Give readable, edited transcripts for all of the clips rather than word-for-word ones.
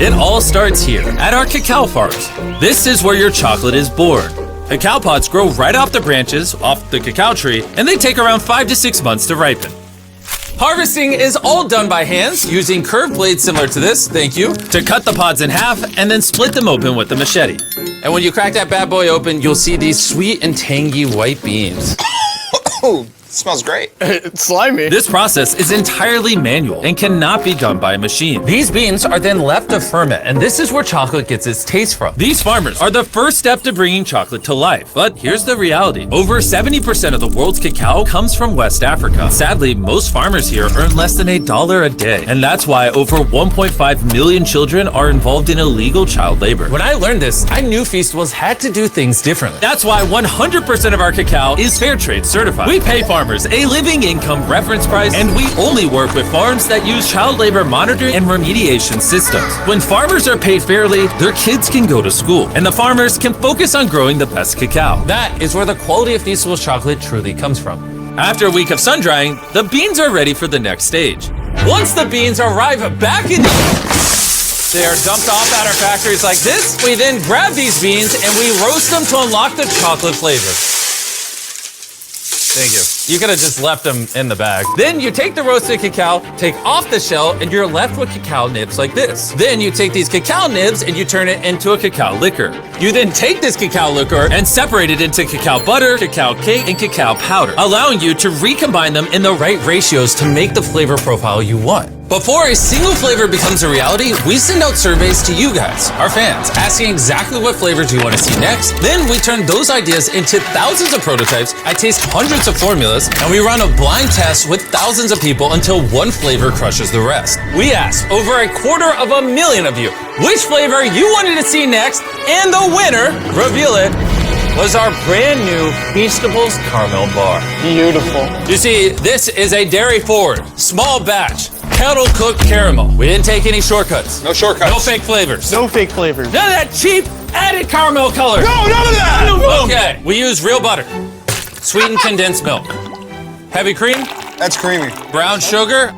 It all starts here at our cacao farms. This is where your chocolate is born. Cacao pods grow right off the branches, off the cacao tree, and they take around 5 to 6 months to ripen. Harvesting is all done by hands using curved blades similar to this, thank you, to cut the pods in half and then split them open with a machete. And when you crack that bad boy open, you'll see these sweet and tangy white beans. Smells great. It's slimy. This process is entirely manual and cannot be done by a machine. These beans are then left to ferment, and this is where chocolate gets its taste from. These farmers are the first step to bringing chocolate to life. But here's the reality. Over 70% of the world's cacao comes from West Africa. Sadly, most farmers here earn less than $1 a day. And that's why over 1.5 million children are involved in illegal child labor. When I learned this, I knew Feastables had to do things differently. That's why 100% of our cacao is fair trade certified. We pay farmers a living income reference price, and we only work with farms that use child labor monitoring and remediation systems. When farmers are paid fairly, their kids can go to school, and the farmers can focus on growing the best cacao. That is where the quality of Feastables chocolate truly comes from. After a week of sun drying, the beans are ready for the next stage. Once the beans arrive back in they are dumped off at our factories like this. We then grab these beans and we roast them to unlock the chocolate flavor. Thank you. You could have just left them in the bag. Then you take the roasted cacao, take off the shell, and you're left with cacao nibs like this. Then you take these cacao nibs and you turn it into a cacao liquor. You then take this cacao liquor and separate it into cacao butter, cacao cake, and cacao powder, allowing you to recombine them in the right ratios to make the flavor profile you want. Before a single flavor becomes a reality, we send out surveys to you guys, our fans, asking exactly what flavors you want to see next. Then we turn those ideas into thousands of prototypes. I taste hundreds of formulas, and we run a blind test with thousands of people until one flavor crushes the rest. We asked over 250,000 of you which flavor you wanted to see next, and the winner, reveal it, was our brand new Feastables Caramel Bar. Beautiful. You see, this is a dairy-forward, small batch, kettle-cooked caramel. We didn't take any shortcuts. No shortcuts. No fake flavors. No fake flavors. None of that cheap added caramel color. No, none of that! Okay, we use real butter, sweetened condensed milk, heavy cream, That's creamy. brown sugar,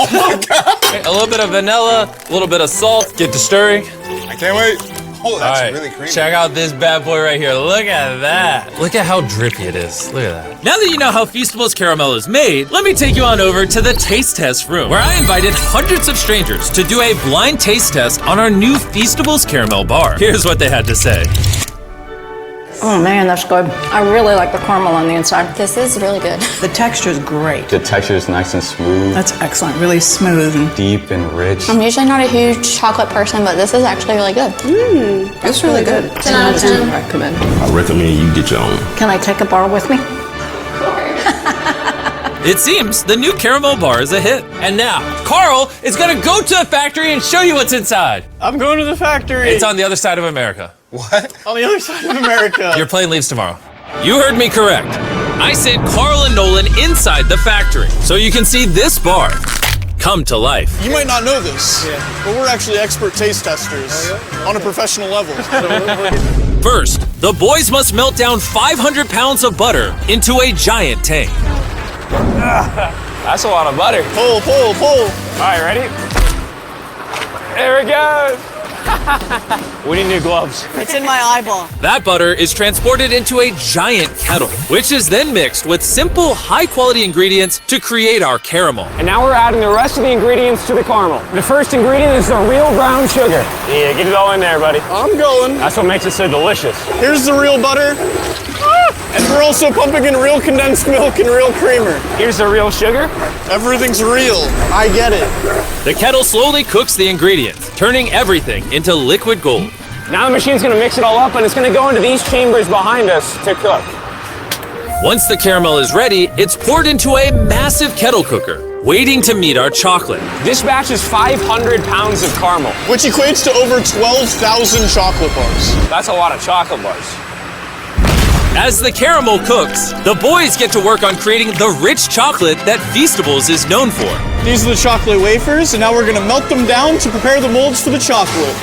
Oh my God! a little bit of vanilla, a little bit of salt. Get to stirring. I can't wait. Oh, that's All right, really creamy. check out this bad boy right here. Look at that. Look at how drippy it is. Look at that. Now that you know how Feastables caramel is made, let me take you on over to the taste test room, where I invited hundreds of strangers to do a blind taste test on our new Feastables caramel bar. Here's what they had to say. Oh man, that's good. I really like the caramel on the inside. This is really good. The texture is great. The texture is nice and smooth, That's excellent. Really smooth and deep and rich. I'm usually not a huge chocolate person, but this is actually really good. it's really good. 10 out of 10. Recommend. I recommend you get your own. Can I take a bar with me? It seems the new caramel bar is a hit. And now, Carl is gonna go to the factory and show you what's inside. I'm going to the factory. It's on the other side of America. What? on the other side of America. Your plane leaves tomorrow. You heard me correct. I sent Carl and Nolan inside the factory so you can see this bar come to life. You might not know this, but we're actually expert taste testers on a professional level. First, the boys must melt down 500 pounds of butter into a giant tank. That's a lot of butter. Pull, pull, pull. All right, ready? There it goes. We need new gloves. It's in my eyeball. That butter is transported into a giant kettle, which is then mixed with simple, high-quality ingredients to create our caramel. And now we're adding the rest of the ingredients to the caramel. The first ingredient is the real brown sugar. Yeah, get it all in there, buddy. I'm going. That's what makes it so delicious. Here's the real butter. And we're also pumping in real condensed milk and real creamer. Here's the real sugar. Everything's real. I get it. The kettle slowly cooks the ingredients, turning everything into liquid gold. Now the machine's gonna mix it all up and it's gonna go into these chambers behind us to cook. Once the caramel is ready, it's poured into a massive kettle cooker, waiting to meet our chocolate. This batch is 500 pounds of caramel. Which equates to over 12,000 chocolate bars. That's a lot of chocolate bars. As the caramel cooks, the boys get to work on creating the rich chocolate that Feastables is known for. These are the chocolate wafers, and now we're gonna melt them down to prepare the molds for the chocolate.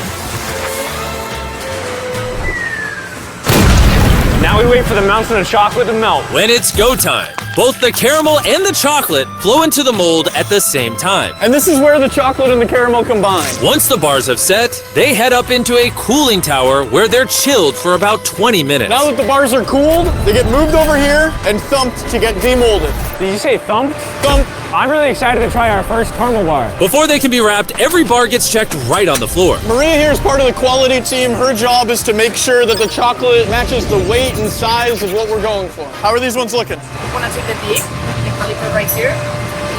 Now we wait for the mountain of chocolate to melt. When it's go time, Both the caramel and the chocolate flow into the mold at the same time. And this is where the chocolate and the caramel combine. Once the bars have set, they head up into a cooling tower where they're chilled for about 20 minutes. Now that the bars are cooled, they get moved over here and thumped to get demolded. Did you say thump? Thump. I'm really excited to try our first caramel bar. Before they can be wrapped, every bar gets checked right on the floor. Maria here is part of the quality team. Her job is to make sure that the chocolate matches the weight and size of what we're going for. How are these ones looking? Want to take the dip? You can leave it right here.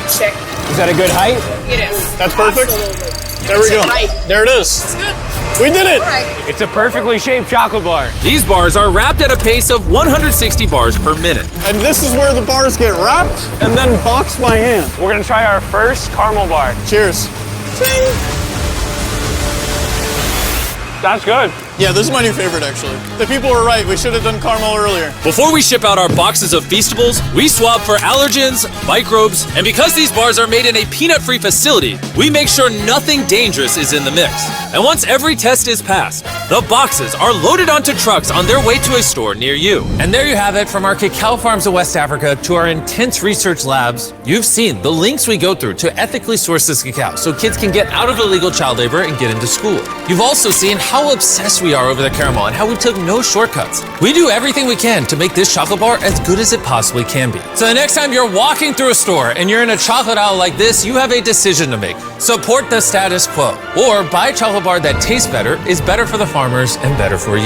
Check. Is that a good height? It is. That's perfect. Absolutely. There we go. Right. There it is. It's good. We did it. All right. It's a perfectly shaped chocolate bar. These bars are wrapped at a pace of 160 bars per minute. And this is where the bars get wrapped and then boxed by hand. We're gonna try our first caramel bar. Cheers. That's good. Yeah, this is my new favorite, actually. The people were right. We should have done caramel earlier. Before we ship out our boxes of Feastables, we swab for allergens, microbes, and because these bars are made in a peanut-free facility, we make sure nothing dangerous is in the mix. And once every test is passed, the boxes are loaded onto trucks on their way to a store near you. And there you have it, from our cacao farms of West Africa to our intense research labs. You've seen the links we go through to ethically source this cacao so kids can get out of illegal child labor and get into school. You've also seen how obsessed we are over the caramel and how we took no shortcuts. We do everything we can to make this chocolate bar as good as it possibly can be. So the next time you're walking through a store and you're in a chocolate aisle like this, you have a decision to make. Support the status quo, or buy a chocolate bar that tastes better, is better for the farmers, and better for you.